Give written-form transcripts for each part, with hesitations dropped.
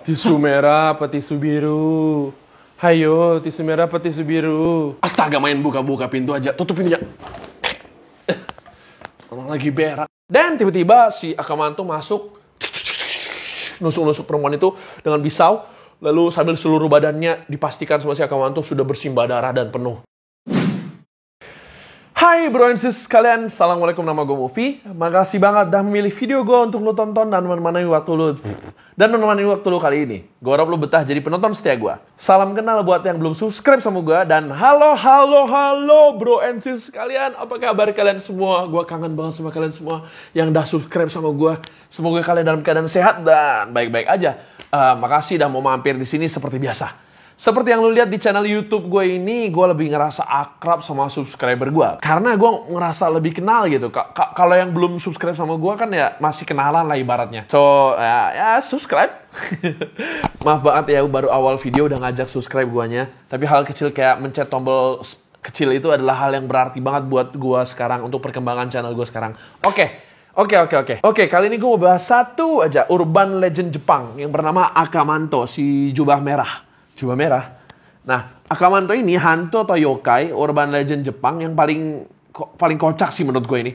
Tisu merah apa tisu biru? Hayo, tisu merah apa tisu biru? Astaga, main buka-buka pintu aja. Tutup pintunya. Orang lagi berak. Dan tiba-tiba si Akamanto masuk. Nusuk-nusuk perempuan itu dengan pisau. Lalu sambil seluruh badannya dipastikan sama si Akamanto sudah bersimbah darah dan penuh. Hai bro and sis kalian, assalamualaikum, nama gue Mufi. Makasih banget udah memilih video gue untuk lo tonton dan menemani waktu lo kali ini. Gue harap lo betah jadi penonton setia gue. Salam kenal buat yang belum subscribe sama gue. Dan halo bro and sis kalian. Apa kabar kalian semua? Gue kangen banget sama kalian semua yang udah subscribe sama gue. Semoga kalian dalam keadaan sehat dan baik-baik aja. Makasih udah mau mampir di sini seperti biasa. Seperti yang lu lihat di channel YouTube gue ini, gue lebih ngerasa akrab sama subscriber gue. Karena gue ngerasa lebih kenal gitu. Kalau yang belum subscribe sama gue kan ya masih kenalan lah ibaratnya. So, ya subscribe. Maaf banget ya, baru awal video udah ngajak subscribe guanya. Tapi hal kecil kayak mencet tombol kecil itu adalah hal yang berarti banget buat gue sekarang untuk perkembangan channel gue sekarang. Oke, kali ini gue mau bahas satu aja urban legend Jepang yang bernama Akamanto, si jubah merah. Nah, Akamanto ini hantu atau yokai urban legend Jepang yang paling kocak sih menurut gue ini.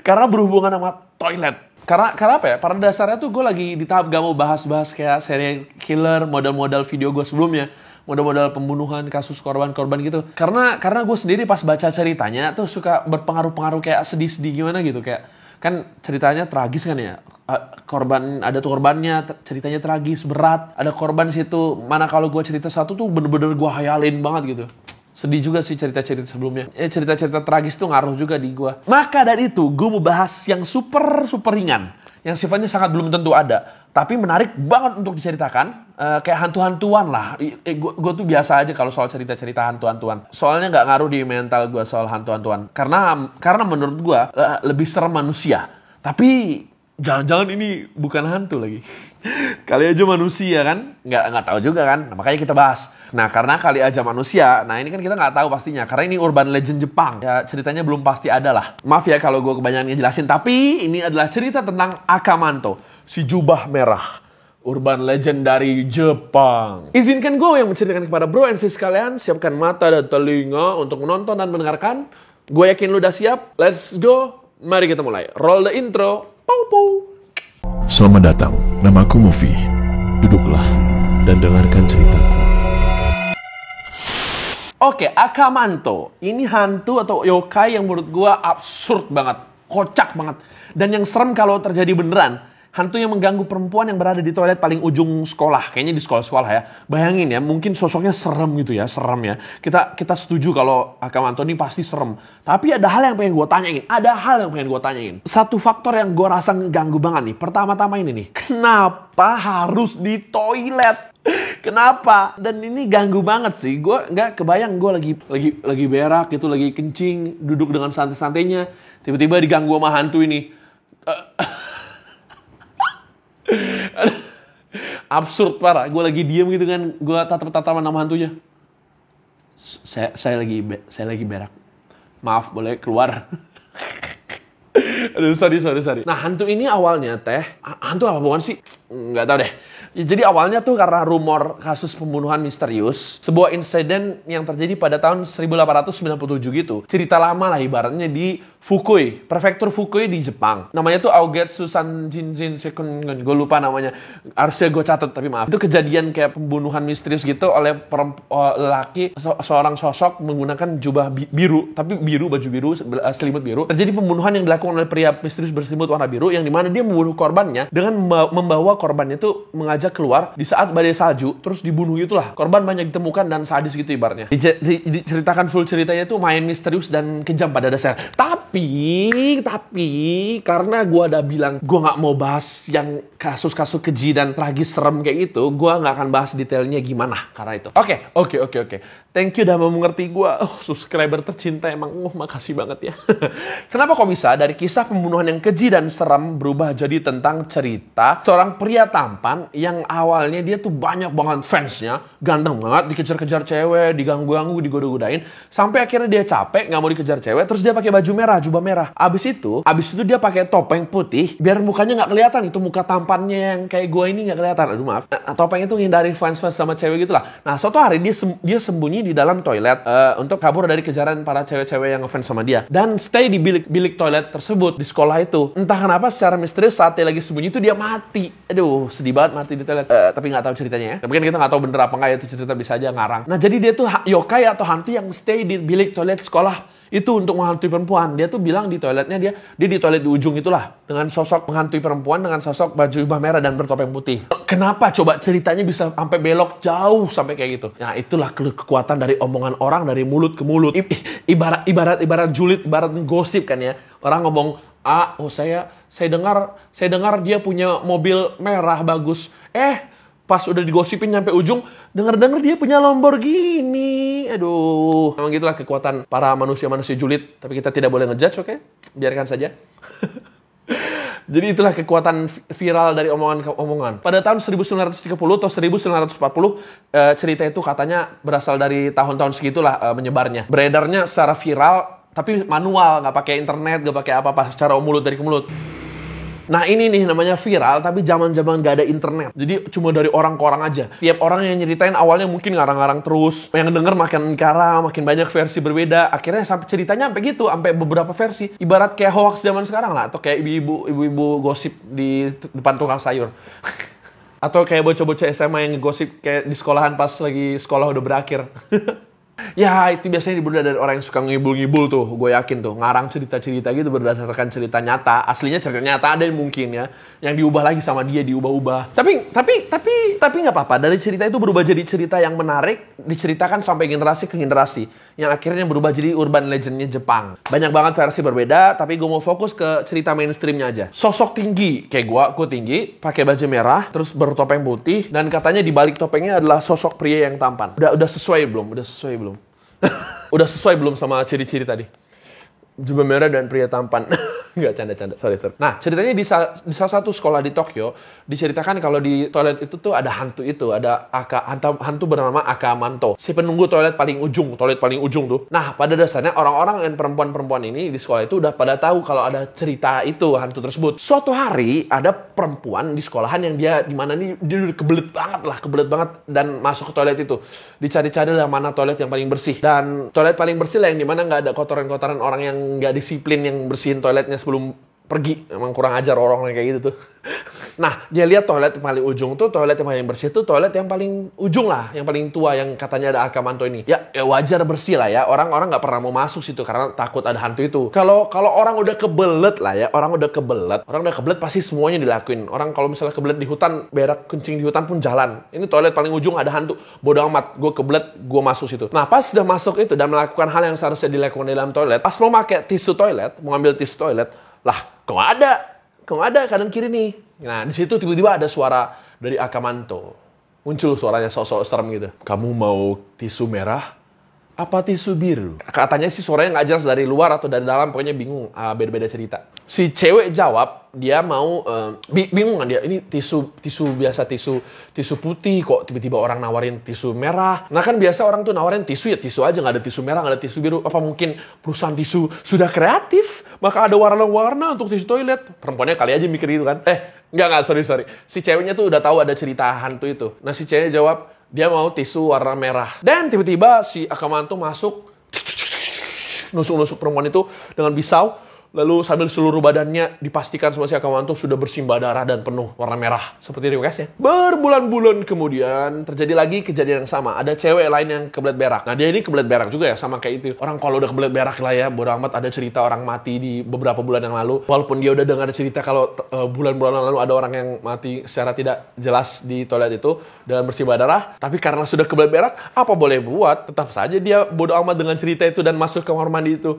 Karena berhubungan sama toilet. Karena apa ya? Pada dasarnya tuh gue lagi di tahap gak mau bahas-bahas kayak serial killer, model-model video gue sebelumnya. Model-model pembunuhan, kasus korban-korban gitu. Karena gue sendiri pas baca ceritanya tuh suka berpengaruh-pengaruh kayak sedih-sedih gimana gitu. Kayak kan ceritanya tragis kan ya. Ada tuh korbannya, ceritanya tragis, berat. Ada korban situ. Mana kalau gue cerita satu tuh bener-bener gue hayalin banget gitu. Sedih juga sih cerita-cerita sebelumnya. Cerita-cerita tragis tuh ngaruh juga di gue. Maka dari itu gue mau bahas yang super ringan. Yang sifatnya sangat belum tentu ada. Tapi menarik banget untuk diceritakan. Kayak hantu-hantuan lah. Gue tuh biasa aja kalau soal cerita-cerita hantu-hantuan. Soalnya gak ngaruh di mental gue soal hantu-hantuan. Karena menurut gue lebih serem manusia. Tapi jangan-jangan ini bukan hantu lagi. Kali aja manusia kan? Nggak tahu juga kan? Nah, makanya kita bahas. Nah, karena kali aja manusia, nah ini kan kita nggak tahu pastinya. Karena ini urban legend Jepang. Ya, ceritanya belum pasti ada lah. Maaf ya kalau gue kebanyakan ngejelasin. Tapi ini adalah cerita tentang Akamanto, si jubah merah. Urban legend dari Jepang. Izinkan gue yang menceritakan kepada bro and sis kalian. Siapkan mata dan telinga untuk menonton dan mendengarkan. Gue yakin lu udah siap. Let's go. Mari kita mulai. Roll the intro. Selamat datang, namaku Mufi. Duduklah dan dengarkan ceritaku. Oke, Akamanto. Ini hantu atau yokai yang menurut gua absurd banget. Kocak banget. Dan yang serem kalau terjadi beneran. Hantu yang mengganggu perempuan yang berada di toilet paling ujung sekolah. Kayaknya di sekolah-sekolah ya. Bayangin ya, mungkin sosoknya serem gitu ya. Serem ya. Kita setuju kalau Akamanto ini pasti serem. Tapi ada hal yang pengen gue tanyain. Satu faktor yang gue rasa ngeganggu banget nih. Pertama-tama ini nih. Kenapa harus di toilet? Kenapa? Dan ini ganggu banget sih. Gue nggak kebayang gue lagi berak gitu, lagi kencing, duduk dengan santai-santainya. Tiba-tiba diganggu sama hantu ini. Absurd parah. Gue lagi diem gitu kan, gue tatap-tatapan sama hantunya. Saya lagi berak. Maaf, boleh keluar. Aduh, sorry. Nah, hantu ini awalnya hantu apa bukan sih? Nggak tahu deh. Jadi awalnya tuh karena rumor kasus pembunuhan misterius, sebuah insiden yang terjadi pada tahun 1897 gitu. Cerita lama lah ibaratnya di Fukui, prefektur Fukui di Jepang. Namanya tuh Aogetsu Sanjinjin Sekun, gue lupa namanya. Harusnya gue catat tapi maaf. Itu kejadian kayak pembunuhan misterius gitu oleh lelaki, seorang sosok menggunakan jubah biru, tapi baju biru, selimut biru. Terjadi pembunuhan yang dilakukan oleh pria misterius berselimut warna biru yang dimana dia membunuh korbannya dengan membawa korbannya itu mengajak keluar di saat badai salju, terus dibunuh itulah. Korban banyak ditemukan dan sadis gitu ibaratnya. Diceritakan full ceritanya itu main misterius dan kejam pada dasarnya. Tapi karena gue udah bilang gue nggak mau bahas yang kasus-kasus keji dan tragis serem kayak gitu, gue nggak akan bahas detailnya gimana karena itu. Oke. Thank you udah mau mengerti gue. Subscriber tercinta emang. Makasih banget ya. Kenapa kok bisa dari kisah pembunuhan yang keji dan serem berubah jadi tentang cerita seorang pria tampan yang yang awalnya dia tuh banyak banget fansnya, ganteng banget, dikejar-kejar cewek, diganggu-ganggu, digoda-godain, sampai akhirnya dia capek, nggak mau dikejar cewek, terus dia pakai baju merah, jubah merah. Abis itu dia pakai topeng putih, biar mukanya nggak kelihatan, itu muka tampannya yang kayak gue ini nggak kelihatan. Aduh maaf. Nah, topeng itu ngindarin fans-fans sama cewek gitulah. Nah, suatu hari dia sembunyi di dalam toilet untuk kabur dari kejaran para cewek-cewek yang ngefans sama dia, dan stay di bilik toilet tersebut di sekolah itu. Entah kenapa secara misterius saat dia lagi sembunyi itu dia mati. Aduh, sedih banget mati di toilet. Tapi nggak tahu ceritanya ya. Tapi kan kita nggak tahu bener apa nggak ya, itu cerita bisa aja ngarang. Nah, jadi dia tuh yokai atau hantu yang stay di bilik toilet sekolah itu untuk menghantui perempuan. Dia tuh bilang di toiletnya dia di toilet di ujung itulah, dengan sosok menghantui perempuan dengan sosok baju jubah merah dan bertopeng putih. Kenapa coba ceritanya bisa sampai belok jauh sampai kayak gitu? Nah, itulah kekuatan dari omongan orang dari mulut ke mulut. Ibarat julid, ibarat gosip kan ya. Orang ngomong, saya dengar dia punya mobil merah bagus. Pas udah digosipin nyampe ujung, denger dia punya Lamborghini. Aduh, memang gitulah kekuatan para manusia-manusia julid. Tapi kita tidak boleh ngejudge, oke? Biarkan saja. Jadi itulah kekuatan viral dari omongan. Pada tahun 1930 atau 1940, cerita itu katanya berasal dari tahun-tahun segitulah menyebarnya. Beredarnya secara viral, tapi manual, nggak pakai internet, nggak pakai apa-apa, secara mulut dari ke mulut. Nah, ini nih namanya viral, tapi zaman-zaman gak ada internet. Jadi cuma dari orang ke orang aja. Tiap orang yang nyeritain awalnya mungkin ngarang-ngarang terus. Yang denger makin kara, makin banyak versi berbeda. Akhirnya sampai ceritanya sampai gitu, sampai beberapa versi. Ibarat kayak hoax zaman sekarang lah, atau kayak ibu-ibu gosip di depan tukang sayur. Atau kayak bocah-bocah SMA yang ngegosip kayak di sekolahan pas lagi sekolah udah berakhir. Ya, itu biasanya dibuat dari orang yang suka ngibul-ngibul tuh. Gue yakin tuh, ngarang cerita-cerita gitu berdasarkan cerita nyata. Aslinya cerita nyata ada yang mungkin ya, yang diubah lagi sama dia, diubah-ubah. Tapi nggak apa-apa. Dari cerita itu berubah jadi cerita yang menarik, diceritakan sampai generasi ke generasi, yang akhirnya berubah jadi urban legendnya Jepang. Banyak banget versi berbeda, tapi gue mau fokus ke cerita mainstreamnya aja. Sosok tinggi, kayak gue tinggi, pakai baju merah, terus bertopeng putih, dan katanya di balik topengnya adalah sosok pria yang tampan. Udah sesuai belum? Udah sesuai belum sama ciri-ciri tadi? Jubah merah dan pria tampan. Nggak, canda. Sorry. Nah, ceritanya di salah satu sekolah di Tokyo, diceritakan kalau di toilet itu tuh ada hantu itu. Ada hantu bernama Akamanto. Si penunggu toilet paling ujung tuh. Nah, pada dasarnya orang-orang dan perempuan-perempuan ini di sekolah itu udah pada tahu kalau ada cerita itu, hantu tersebut. Suatu hari, ada perempuan di sekolahan yang dia udah kebelet banget dan masuk ke toilet itu. Dicari-cari lah mana toilet yang paling bersih. Dan toilet paling bersih lah yang dimana nggak ada kotoran-kotoran orang yang nggak disiplin yang bersihin toiletnya sebelum pergi. Emang kurang ajar orang kayak gitu tuh. Nah, dia lihat toilet yang paling ujung tuh, toilet yang paling bersih tuh, toilet yang paling ujung lah, yang paling tua, yang katanya ada Akamanto ini. Ya wajar bersih lah ya. Orang-orang nggak pernah mau masuk situ karena takut ada hantu itu. Kalau orang udah kebelet lah ya, orang udah kebelet pasti semuanya dilakuin. Orang kalau misalnya kebelet di hutan, berak kencing di hutan pun jalan. Ini toilet paling ujung ada hantu. Bodoh amat, gue kebelet, gue masuk situ. Nah, pas udah masuk itu dan melakukan hal yang seharusnya dilakukan di dalam toilet, pas mau pakai tisu toilet, mau ambil tisu toilet, lah, kok ada kanan kiri nih. Nah, di situ tiba-tiba ada suara dari Akamanto. Muncul suaranya sosok serem gitu. Kamu mau tisu merah? Apa tisu biru? Katanya sih suaranya nggak jelas dari luar atau dari dalam, pokoknya bingung. Beda-beda cerita. Si cewek jawab, dia mau bingung kan dia. Ini tisu biasa, tisu putih, kok tiba-tiba orang nawarin tisu merah. Nah kan biasa orang tuh nawarin tisu aja, nggak ada tisu merah, nggak ada tisu biru. Apa mungkin perusahaan tisu sudah kreatif, maka ada warna-warna untuk tisu toilet? Perempuannya kali aja mikir gitu kan. Enggak, sorry. Si ceweknya tuh udah tahu ada cerita hantu itu. Nah si ceweknya jawab, dia mau tisu warna merah. Dan tiba-tiba si Akamanto masuk, nusuk-nusuk perempuan itu dengan pisau. Lalu sambil seluruh badannya dipastikan sama si Akamanto sudah bersimbah darah dan penuh warna merah. Seperti requestnya. Berbulan-bulan kemudian terjadi lagi kejadian yang sama. Ada cewek lain yang kebelet berak. Nah dia ini kebelet berak juga ya, sama kayak itu. Orang kalau udah kebelet berak lah ya, bodo amat, ada cerita orang mati di beberapa bulan yang lalu. Walaupun dia udah dengar cerita kalau bulan-bulan lalu ada orang yang mati secara tidak jelas di toilet itu dan bersimbah darah. Tapi karena sudah kebelet berak, apa boleh buat? Tetap saja dia bodo amat dengan cerita itu dan masuk ke kamar mandi itu.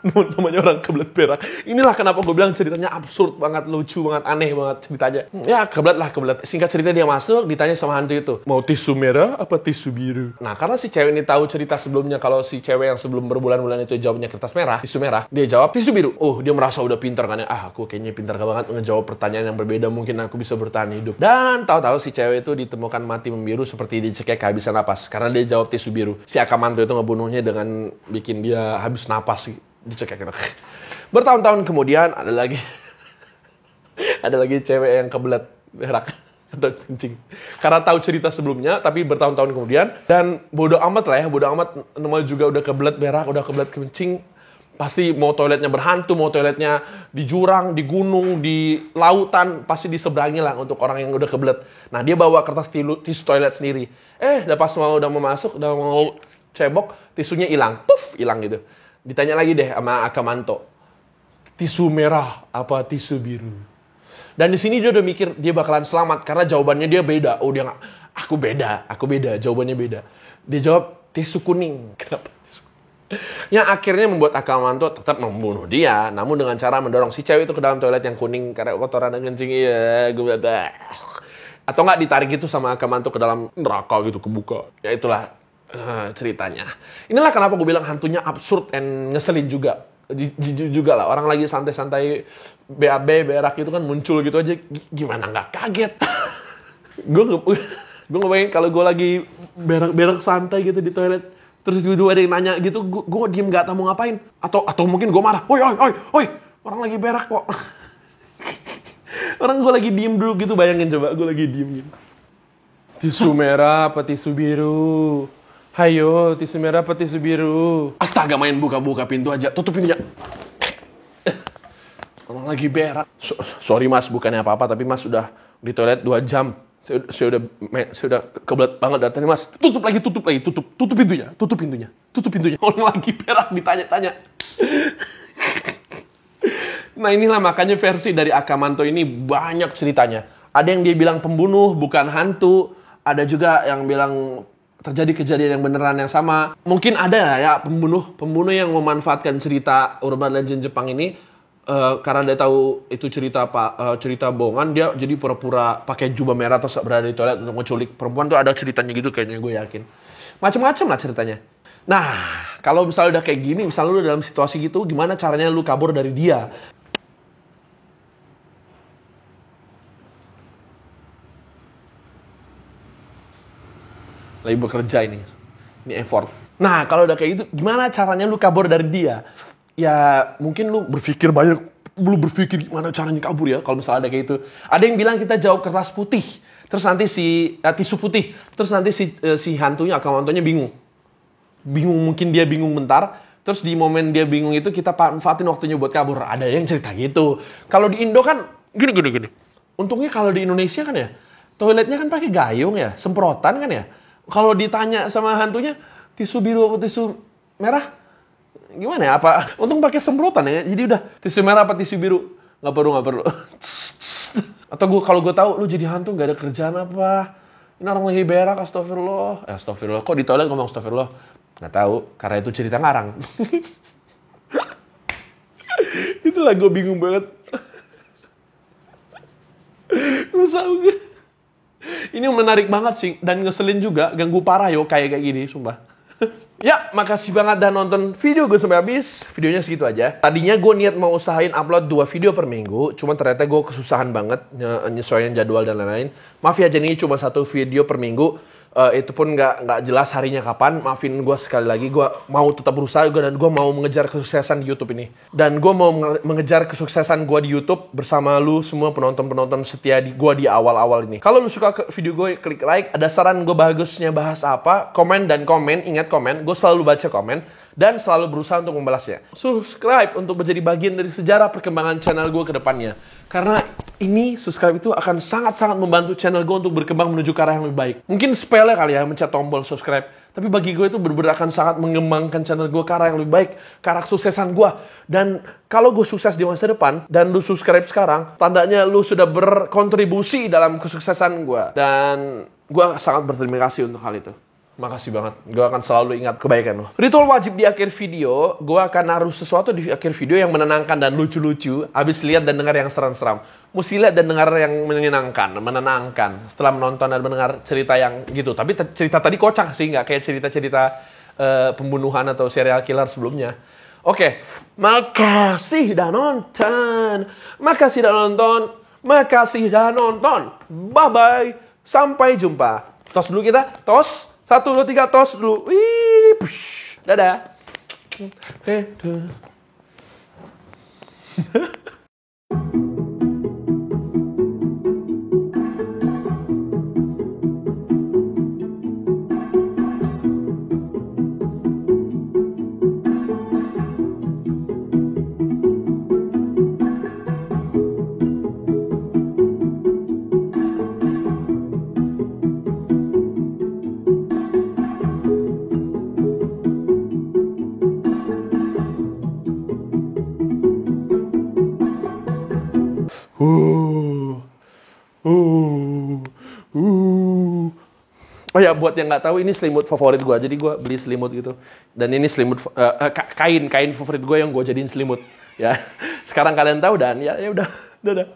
Namanya orang kebelet berak. Inilah kenapa gue bilang ceritanya absurd banget, lucu banget, aneh banget ceritanya. Ya kebelet. Singkat cerita dia masuk, ditanya sama hantu itu, mau tisu merah apa tisu biru? Nah karena si cewek ini tahu cerita sebelumnya kalau si cewek yang sebelum berbulan-bulan itu jawabnya kertas merah, tisu merah, dia jawab tisu biru. Oh dia merasa udah pintar kan ya, aku kayaknya pintar banget ngejawab pertanyaan yang berbeda, mungkin aku bisa bertahan hidup. Dan tahu-tahu si cewek itu ditemukan mati membiru seperti dicekek kehabisan napas karena dia jawab tisu biru. Si Akamanto itu ngebunuhnya dengan bikin dia habis napas sih. Dicekek gitu. Bertahun-tahun kemudian ada lagi cewek yang kebelet berak atau kencing karena tahu cerita sebelumnya, tapi bertahun-tahun kemudian, dan bodoh amat namanya juga udah kebelet berak, udah kebelet kencing, pasti mau toiletnya berhantu, mau toiletnya di jurang, di gunung, di lautan, pasti diseberangi lah untuk orang yang udah kebelet. Nah dia bawa kertas tisu toilet sendiri, udah pas udah mau masuk, udah mau cebok, tisunya hilang gitu. Ditanya lagi deh sama Akamanto, tisu merah apa tisu biru? Dan di sini dia udah mikir dia bakalan selamat karena jawabannya dia beda. Oh dia nggak, aku beda, jawabannya beda. Dia jawab tisu kuning. Kenapa tisu? Yang akhirnya membuat Akamanto tetap membunuh dia, namun dengan cara mendorong si cewek itu ke dalam toilet yang kuning karena kotoran dan kencing. Atau nggak ditarik gitu sama Akamanto ke dalam neraka gitu, kebuka. Ya itulah ceritanya. Inilah kenapa gue bilang hantunya absurd and ngeselin juga. Jijik juga lah. Orang lagi santai-santai BAB, berak itu kan muncul gitu aja. Gimana nggak kaget? Gue ngebayangin kalau gue lagi berak santai gitu di toilet. Terus tiba-tiba ada yang nanya gitu. Gue diem gak tahu mau ngapain. Atau mungkin gue marah. Oi, orang lagi berak kok. Orang gue lagi diem dulu gitu. Bayangin coba gue lagi diem gitu. Tisu merah apa tisu biru? Hayo, tisu merah apa tisu biru? Astaga, main buka-buka pintu aja. Tutup pintunya. Orang lagi berak. Sorry mas, bukannya apa-apa, tapi mas sudah di toilet 2 jam. Saya udah kebelet banget dari tadi mas. Tutup lagi. Tutup pintunya. Orang lagi berak ditanya-tanya. Nah inilah makanya versi dari Akamanto ini banyak ceritanya. Ada yang dia bilang pembunuh, bukan hantu. Ada juga yang bilang terjadi kejadian yang beneran yang sama. Mungkin ada ya pembunuh yang memanfaatkan cerita urban legend Jepang ini karena dia tahu itu cerita bohongan, dia jadi pura-pura pakai jubah merah terus berada di toilet untuk menculik perempuan. Tuh ada ceritanya gitu kayaknya, gue yakin. Macam-macam lah ceritanya. Nah, kalau misalnya udah kayak gini, misalnya lu dalam situasi gitu, gimana caranya lu kabur dari dia? Lagi bekerja ini effort. Nah kalau udah kayak gitu, gimana caranya lu kabur dari dia? Ya mungkin lu berpikir gimana caranya kabur ya kalau misalnya ada kayak gitu. Ada yang bilang kita jawab kertas putih, terus nanti tisu putih, terus nanti si hantunya, Akamantonya bingung, mungkin dia bingung bentar, terus di momen dia bingung itu kita manfaatin waktunya buat kabur. Ada yang cerita gitu. Kalau di Indo kan gini. Untungnya kalau di Indonesia kan ya, toiletnya kan pakai gayung ya, semprotan kan ya. Kalau ditanya sama hantunya, tisu biru atau tisu merah? Gimana ya? Apa? Untung pakai semprotan ya. Jadi udah, tisu merah apa tisu biru? Nggak perlu. Atau kalau gue tahu, lu jadi hantu nggak ada kerjaan apa? Ini orang lagi berak, astagfirullah. Kok di toilet ngomong astagfirullah? Nggak tahu, karena itu cerita ngarang. Itulah gue bingung banget. Gue ini menarik banget sih, dan ngeselin juga, ganggu parah yo kayak gini, sumpah. Ya, makasih banget udah nonton video gue sampai habis. Videonya segitu aja. Tadinya gue niat mau usahain upload 2 video per minggu, cuman ternyata gue kesusahan banget nyesuaiin jadwal dan lain-lain. Maaf ya, jadi cuma 1 video per minggu. Itu pun nggak jelas harinya kapan. Maafin gue sekali lagi. Gue mau tetap berusaha dan gue mau mengejar kesuksesan di YouTube ini. Dan gue mau mengejar kesuksesan gue di YouTube bersama lu semua penonton-penonton setia gue di awal-awal ini. Kalau lu suka video gue, klik like. Ada saran gue bagusnya bahas apa, komen. Ingat komen. Gue selalu baca komen dan selalu berusaha untuk membalasnya. Subscribe untuk menjadi bagian dari sejarah perkembangan channel gue ke depannya. Karena ini subscribe itu akan sangat-sangat membantu channel gue untuk berkembang menuju ke arah yang lebih baik. Mungkin sepele kali ya mencet tombol subscribe. Tapi bagi gue itu benar-benar akan sangat mengembangkan channel gue ke arah yang lebih baik. Ke arah kesuksesan gue. Dan kalau gue sukses di masa depan dan lu subscribe sekarang, tandanya lu sudah berkontribusi dalam kesuksesan gue. Dan gue sangat berterima kasih untuk hal itu. Makasih banget. Gue akan selalu ingat kebaikan lo. Ritual wajib di akhir video, gue akan naruh sesuatu di akhir video yang menenangkan dan lucu-lucu. Abis lihat dan dengar yang seram-seram. Mesti lihat dan dengar yang menyenangkan, menenangkan. Setelah menonton dan mendengar cerita yang gitu. Tapi cerita tadi kocak sih, nggak kayak cerita-cerita pembunuhan atau serial killer sebelumnya. Oke, makasih udah nonton. Makasih udah nonton. Makasih udah nonton. Bye-bye. Sampai jumpa. Tos dulu kita. Tos. 1, 2, 3, tos dulu. Wih, push. Dadah. Oh ya, buat yang nggak tahu, ini selimut favorit gue. Jadi gue beli selimut gitu. Dan ini selimut kain favorit gue yang gue jadiin selimut. Ya, sekarang kalian tahu dan ya udah, dadah.